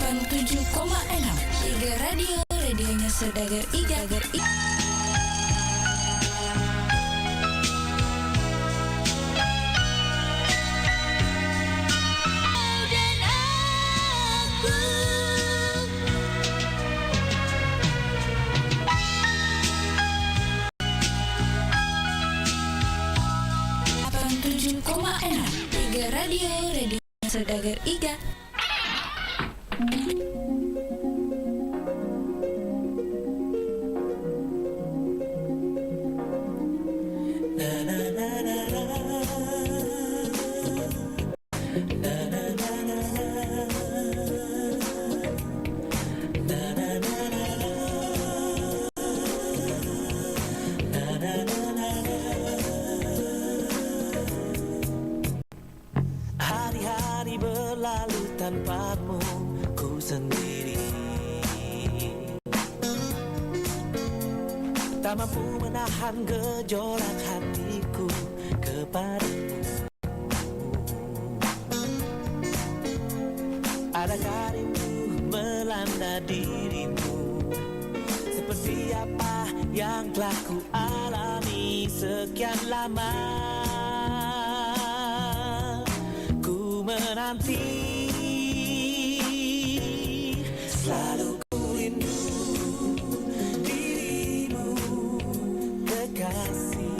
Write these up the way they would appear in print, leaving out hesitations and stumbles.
87,6 Iga Radio, radionya Saudagar Iga. Iga Radio, radionya Saudagar Iga. Hari-hari berlalu tanpamu, ku sendiri. Tak mampu menahan gejolak hatiku kepadamu. Adakah rindu melanda dirimu, seperti apa yang telah ku alami sekian lama. Menanti selalu ku rindu dirimu, kekasih.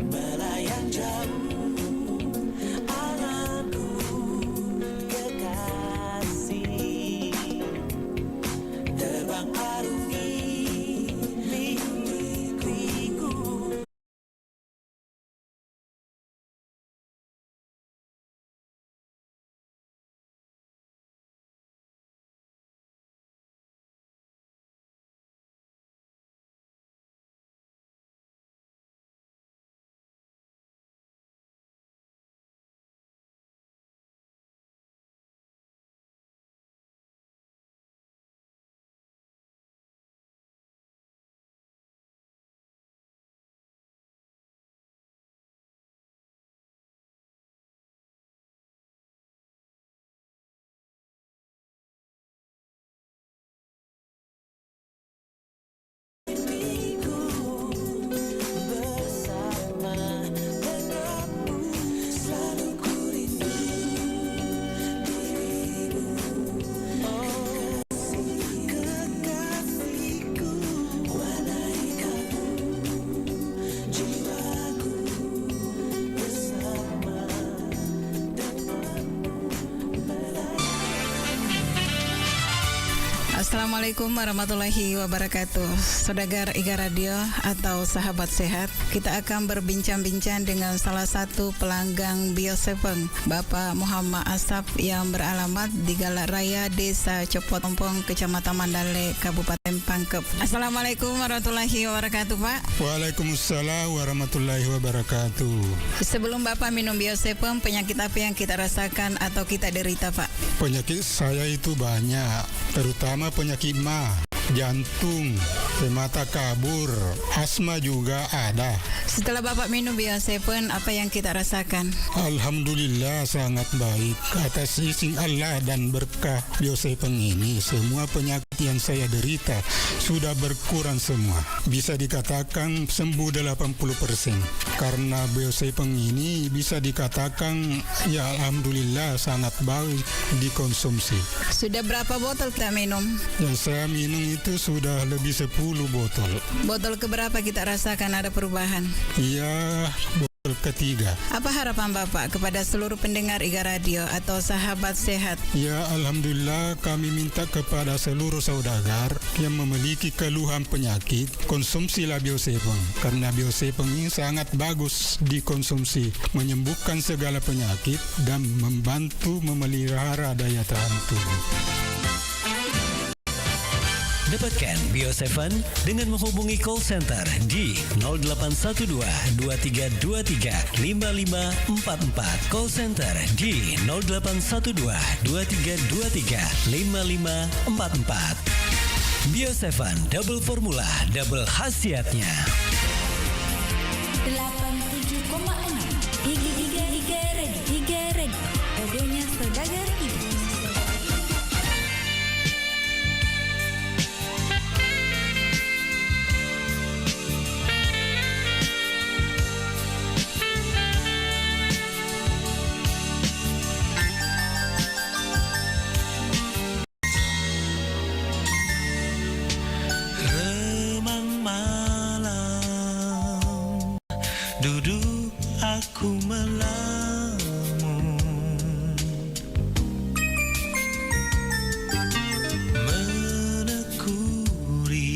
Melayang jauh anganku, kekasih. Terbang arungi mimpiku. Assalamualaikum warahmatullahi wabarakatuh. Saudagar Iga Radio atau sahabat sehat, kita akan berbincang-bincang dengan salah satu pelanggan Biosepeng, Bapak Muhammad Asap yang beralamat di Galak Raya, Desa Copot Ompong, Kecamatan Mandale, Kabupaten Pangkep. Assalamualaikum warahmatullahi wabarakatuh, Pak. Waalaikumsalam warahmatullahi wabarakatuh. Sebelum Bapak minum Biosepeng, penyakit apa yang kita rasakan atau kita derita, Pak? Penyakit saya itu banyak, terutama penyakit jantung, mata kabur, asma juga ada. Setelah Bapak minum Biosepeng, apa yang kita rasakan? Alhamdulillah sangat baik. Atas izin Allah dan berkah Biosepeng ini, semua penyakit yang saya derita sudah berkurang semua. Bisa dikatakan sembuh 80%. Karena Biosepeng ini bisa dikatakan ya alhamdulillah sangat baik dikonsumsi. Sudah berapa botol kita minum? Yang saya minum itu sudah lebih 10 botol. Botol keberapa kita rasakan ada perubahan? Iya, botol ketiga. Apa harapan Bapak kepada seluruh pendengar IGA Radio atau sahabat sehat? Ya, alhamdulillah kami minta kepada seluruh saudagar yang memiliki keluhan penyakit, konsumsilah Biosepeng. Karena Biosepeng ini sangat bagus dikonsumsi, menyembuhkan segala penyakit dan membantu memelihara daya tahan tubuh. Dapatkan Bio7 dengan menghubungi call center di 0812 2323 5544. Call center di 0812 2323 5544. Bio7 double formula, double khasiatnya. 87,6 IGA Radio. Radionya Saudagar Hidup. Duduk aku melamun, menekuni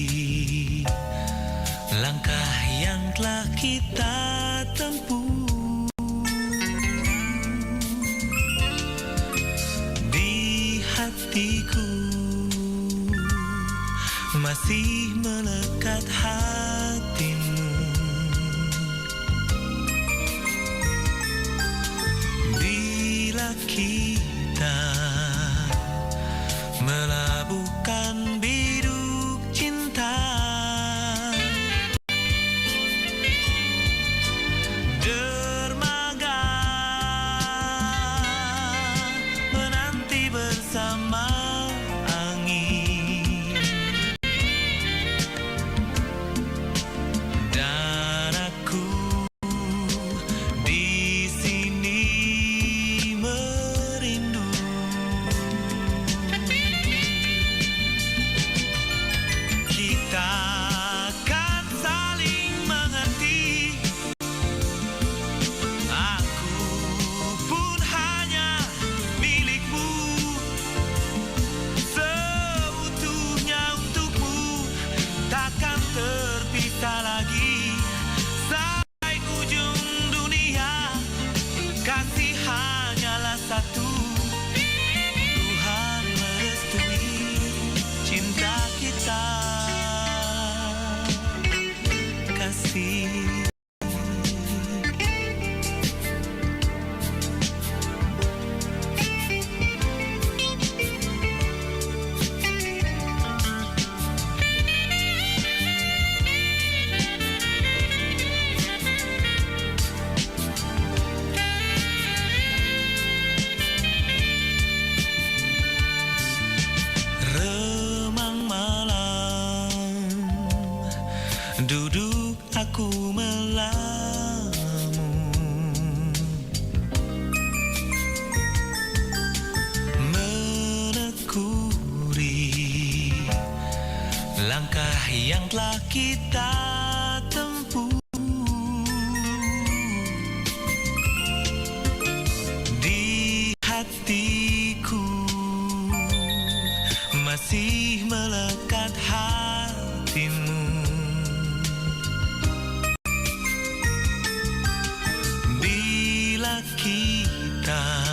langkah yang telah kita tempuh. Di hatiku masih melekat hatimu. Kita melabuhkan biduk cinta, dermaga menanti bersama angin, dan aku di sini duduk aku melamun, menekuni langkah yang telah kita tempuh. Di hatiku masih melekat hatimu. Kita